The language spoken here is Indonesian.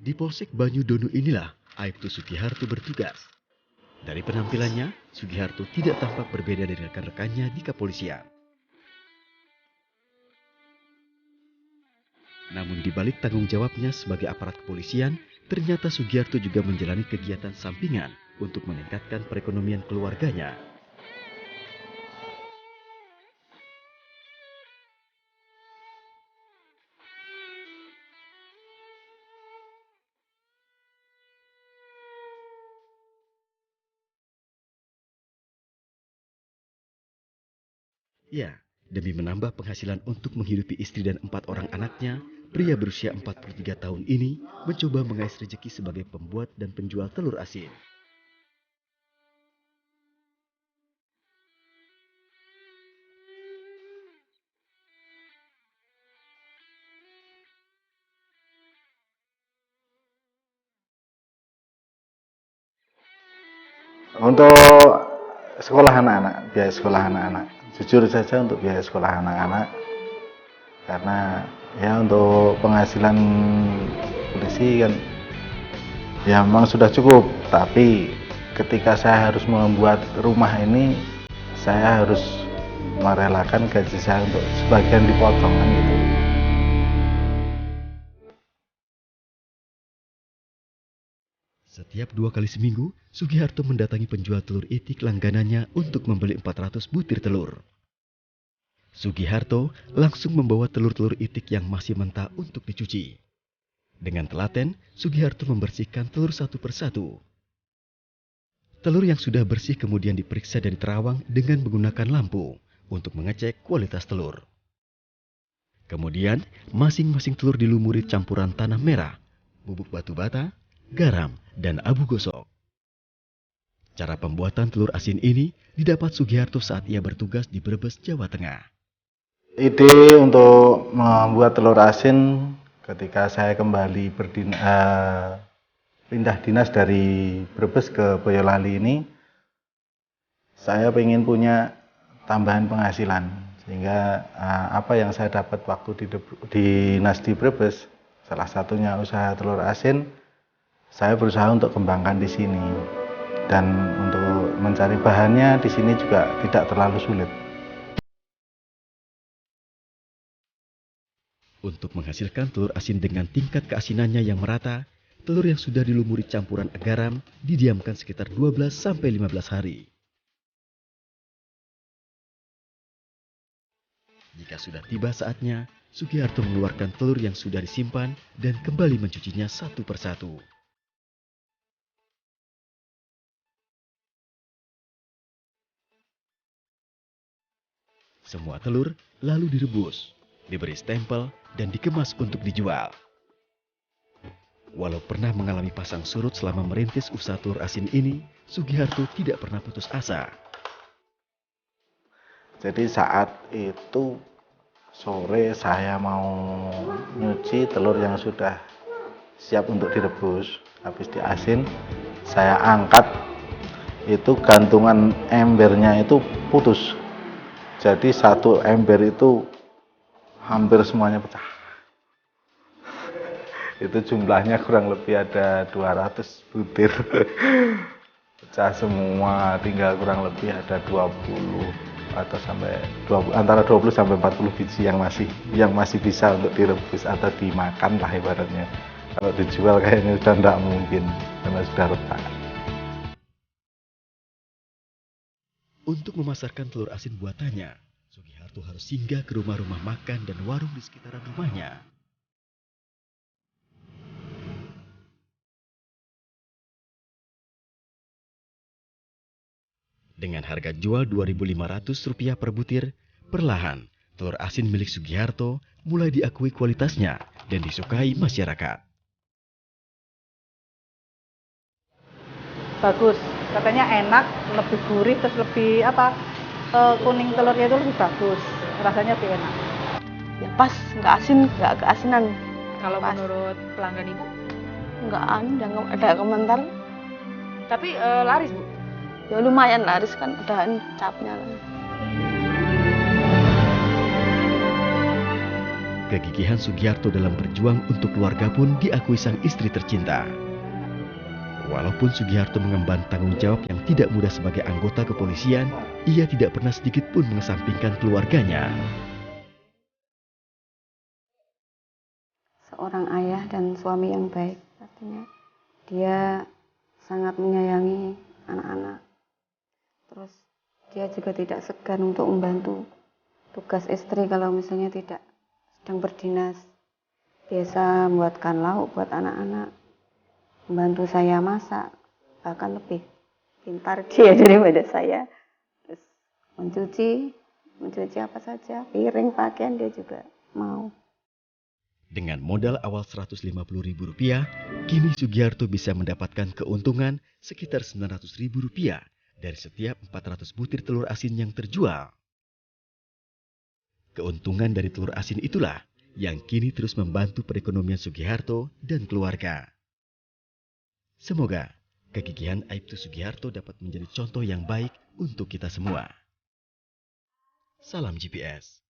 Di Polsek Banyudono inilah Aibtu Sugiharto bertugas. Dari penampilannya, Sugiharto tidak tampak berbeda dari rekan-rekannya di kepolisian. Namun di balik tanggung jawabnya sebagai aparat kepolisian, ternyata Sugiharto juga menjalani kegiatan sampingan untuk meningkatkan perekonomian keluarganya. Ya, demi menambah penghasilan untuk menghidupi istri dan 4 orang anaknya, pria berusia 43 tahun ini mencoba mengais rezeki sebagai pembuat dan penjual telur asin. Untuk sekolah anak-anak, biaya sekolah anak-anak. Jujur saja untuk biaya sekolah anak-anak, karena ya untuk penghasilan polisi kan ya memang sudah cukup. Tapi ketika saya harus membuat rumah ini, saya harus merelakan gaji saya untuk sebagian dipotong kan gitu. Setiap 2 kali seminggu, Sugiharto mendatangi penjual telur itik langganannya untuk membeli 400 butir telur. Sugiharto langsung membawa telur-telur itik yang masih mentah untuk dicuci. Dengan telaten, Sugiharto membersihkan telur satu persatu. Telur yang sudah bersih kemudian diperiksa dan diterawang dengan menggunakan lampu untuk mengecek kualitas telur. Kemudian, masing-masing telur dilumuri campuran tanah merah, bubuk batu bata, garam, dan abu gosok. Cara pembuatan telur asin ini didapat Sugiharto saat ia bertugas di Brebes, Jawa Tengah. Ide untuk membuat telur asin ketika saya kembali pindah dinas dari Brebes ke Boyolali ini, saya ingin punya tambahan penghasilan, sehingga apa yang saya dapat waktu di dinas di Brebes, salah satunya usaha telur asin, saya berusaha untuk kembangkan di sini. Dan untuk mencari bahannya di sini juga tidak terlalu sulit. Untuk menghasilkan telur asin dengan tingkat keasinannya yang merata, telur yang sudah dilumuri campuran garam didiamkan sekitar 12-15 hari. Jika sudah tiba saatnya, Sugiharto mengeluarkan telur yang sudah disimpan dan kembali mencucinya satu persatu. Semua telur lalu direbus, diberi stempel, dan dikemas untuk dijual. Walau pernah mengalami pasang surut selama merintis usaha telur asin ini, Sugiharto tidak pernah putus asa. Jadi saat itu sore saya mau nyuci telur yang sudah siap untuk direbus, habis diasin, saya angkat, itu gantungan embernya itu putus. Jadi satu ember itu hampir semuanya pecah. Itu jumlahnya kurang lebih ada 200 butir. Pecah semua, tinggal kurang lebih ada 20 atau sampai 20, antara 20 sampai 40 biji yang masih bisa untuk direbus atau dimakan lah ibaratnya. Kalau dijual kayaknya sudah tidak mungkin karena sudah retak. Untuk memasarkan telur asin buatannya, Sugiharto harus singgah ke rumah-rumah makan dan warung di sekitaran rumahnya. Dengan harga jual Rp2.500 per butir, perlahan telur asin milik Sugiharto mulai diakui kualitasnya dan disukai masyarakat. Bagus, katanya enak, lebih gurih, terus lebih kuning telurnya itu lebih bagus, rasanya lebih enak. Ya pas, nggak asin, nggak keasinan. Kalau Pas. menurut pelanggan ibu, Nggak ada komentar. tapi laris bu. Ya lumayan laris kan, ada capnya. Kegigihan Sugiharto dalam berjuang untuk keluarga pun diakui sang istri tercinta. Walaupun Sugiharto mengemban tanggung jawab yang tidak mudah sebagai anggota kepolisian, ia tidak pernah sedikit pun mengesampingkan keluarganya. Seorang ayah dan suami yang baik, artinya dia sangat menyayangi anak-anak. Terus dia juga tidak segan untuk membantu tugas istri kalau misalnya tidak sedang berdinas. Biasa membuatkan lauk buat anak-anak, membantu saya masak, bahkan lebih pintar dia daripada saya. Terus mencuci apa saja, piring, pakaian dia juga mau. Dengan modal awal Rp150.000, kini Sugiharto bisa mendapatkan keuntungan sekitar Rp900.000 dari setiap 400 butir telur asin yang terjual. Keuntungan dari telur asin itulah yang kini terus membantu perekonomian Sugiharto dan keluarga. Semoga kegigihan Aibtu Sugiharto dapat menjadi contoh yang baik untuk kita semua. Salam GPS.